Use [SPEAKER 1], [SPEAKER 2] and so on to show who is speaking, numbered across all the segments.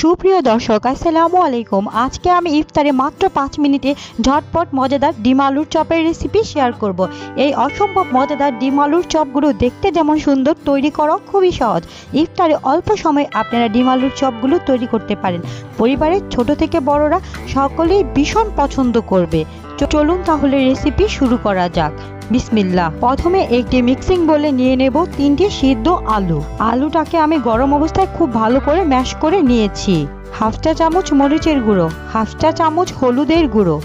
[SPEAKER 1] সুপ্রিয় দর্শক, আসসালামু আলাইকুম। আজকে আমি ইফতারে মাত্র 5 মিনিটে ঝটপট মজাদার ডিম আলুর চপের রেসিপি শেয়ার করব। এই অসম্ভব মজাদার ডিম আলুর চপগুলো দেখতে যেমন সুন্দর, তৈরি করা খুবই সহজ। ইফতারে অল্প সময়ে আপনারা ডিম আলুর চপগুলো তৈরি করতে পারেন। পরিবারের ছোট থেকে বড়রা সকলেই ভীষণ পছন্দ করবে। চলুন তাহলে রেসিপি শুরু করা যাক। বিসমিল্লাহ। প্রথমে একটি মিক্সিং বোলে নিয়ে নেব 3টি সিদ্ধ আলু। আলুটাকে আমি গরম অবস্থায় খুব ভালো করে ম্যাশ করে নিয়েছি। হাফ চা চামচ মরিচের গুঁড়ো, হাফ চা চামচ হলুদের গুঁড়ো,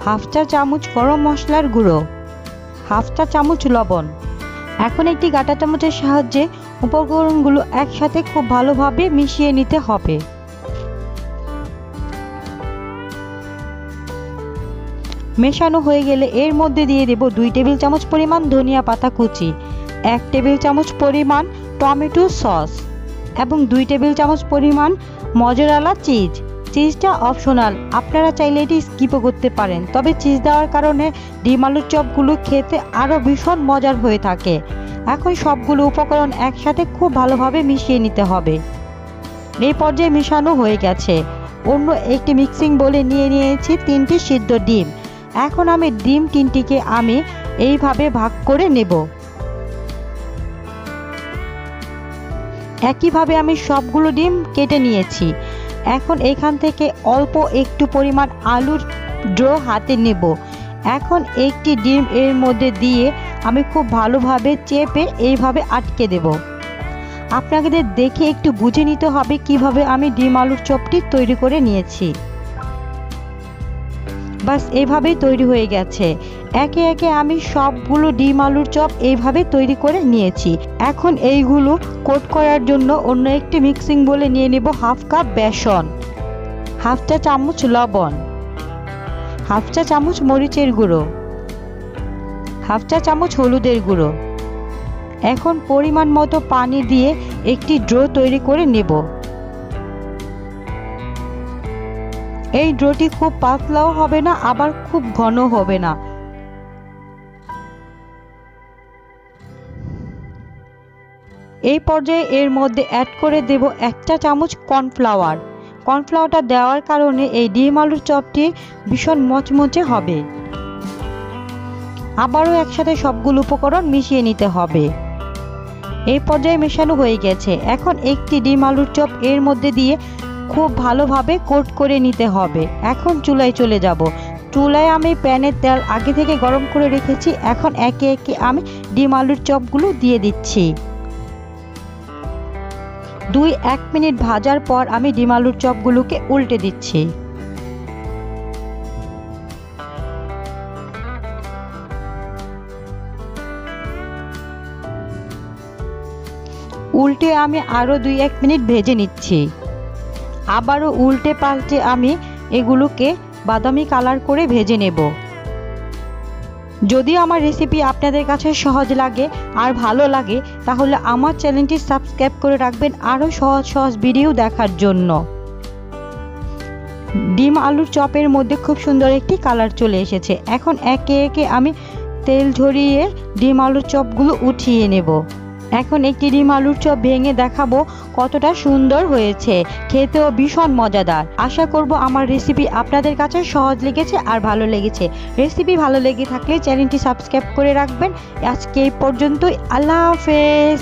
[SPEAKER 1] হাফ চা চামচ গরম মশলার গুঁড়ো, হাফ চা চামচ লবণ। এখন একটি কাঁটা চামচের সাহায্যে উপকরণগুলো একসাথে খুব ভালোভাবে মিশিয়ে নিতে হবে। মেশানো হয়ে গেলে এর মধ্যে দিয়ে দেব 2 টেবিল চামচ পরিমাণ ধনিয়া পাতা কুচি, 1 টেবিল চামচ পরিমাণ টমেটো সস এবং 2 টেবিল চামচ পরিমাণ মজেরালা চিজ। চিজটা অপশনাল, আপনারা চাইলে এটি স্কিপও করতে পারেন, তবে চিজ দেওয়ার কারণে ডিম আলুর চপগুলো খেতে আরও ভীষণ মজার হয়ে থাকে। এখন সবগুলো উপকরণ একসাথে খুব ভালোভাবে মিশিয়ে নিতে হবে। এই পর্যায়ে মেশানো হয়ে গেছে। অন্য একটি মিক্সিং বোলে নিয়ে নিয়েছি 3টি সিদ্ধ ডিম। এখন আমি ডিম 3টিকে আমি এইভাবে ভাগ করে নেব। একইভাবে আমি সবগুলো ডিম কেটে নিয়েছি। এখন এখান থেকে অল্প একটু পরিমাণ আলুর ডো হাতে নেব। এখন একটি ডিম এর মধ্যে দিয়ে আমি খুব ভালোভাবে চেপে এইভাবে আটকে দেব। আপনাদের দেখে একটু বুঝে নিতে হবে কিভাবে আমি ডিম আলুর চপটি তৈরি করে নিয়েছি। বাস এইভাবেই তৈরি হয়ে গেছে। একে একে আমি সবগুলো ডিম আলুর চপ এইভাবে তৈরি করে নিয়েছি। এখন এইগুলো কোট করার জন্য অন্য একটি মিক্সিং বোলে নিয়ে নেব হাফ কাপ বেসন, হাফ চা চামচ লবণ, হাফ চা চামচ মরিচের গুঁড়ো, হাফ চা চামচ হলুদের গুঁড়ো। এখন পরিমাণ মতো পানি দিয়ে একটি ডো তৈরি করে নেব। এই ডোটি খুব পাতলাও হবে না, আবার খুব ঘন হবে না। এই পর্যায়ে এর মধ্যে অ্যাড করে দেব 1 চা চামচ কর্নফ্লাওয়ার। কর্নফ্লাওয়ারটা দেওয়ার কারণে এই ডিম আলুর চপটি ভীষণ মচমচে হবে। আবারও একসাথে সবগুলো উপকরণ মিশিয়ে নিতে হবে। এই পর্যায়ে মেশানো হয়ে গেছে। এখন একটি ডিম আলুর চপ এর মধ্যে দিয়ে খুব ভালোভাবে কোট করে নিতে হবে। এখন চুলায় চলে যাব। চুলায় আমি প্যানের তেল আগে থেকে গরম করে রেখেছি। এখন একে একে আমি ডিম আলুর চপগুলো দিয়ে দিচ্ছি। 2-1 মিনিট ভাজার পর আমি ডিম আলুর চপগুলোকে উল্টে দিচ্ছি। উল্টে আমি আরও 2-1 মিনিট ভেজে নিচ্ছি। আবারও উল্টে পাল্টে আমি এগুলোকে বাদামি কালার করে ভেজে নেব। যদি আমার রেসিপি আপনাদের কাছে সহজ লাগে আর ভালো লাগে তাহলে আমার চ্যানেলটি সাবস্ক্রাইব করে রাখবেন আরও সহজ সহজ ভিডিও দেখার জন্য। ডিম আলুর চপের মধ্যে খুব সুন্দর একটি কালার চলে এসেছে। এখন একে একে আমি তেল ঝরিয়ে ডিম আলুর চপগুলো উঠিয়ে নেব। এখন একটি ডিম আলুর চপ ভেঙে দেখাবো কতটা সুন্দর হয়েছে। খেতেও ভীষণ মজাদার। আশা করব আমার রেসিপি আপনাদের কাছে সহজ লেগেছে আর ভালো লেগেছে। রেসিপি ভালো লেগে থাকলে চ্যানেলটি সাবস্ক্রাইব করে রাখবেন। আজকে এই পর্যন্তই। আল্লাহ হাফেজ।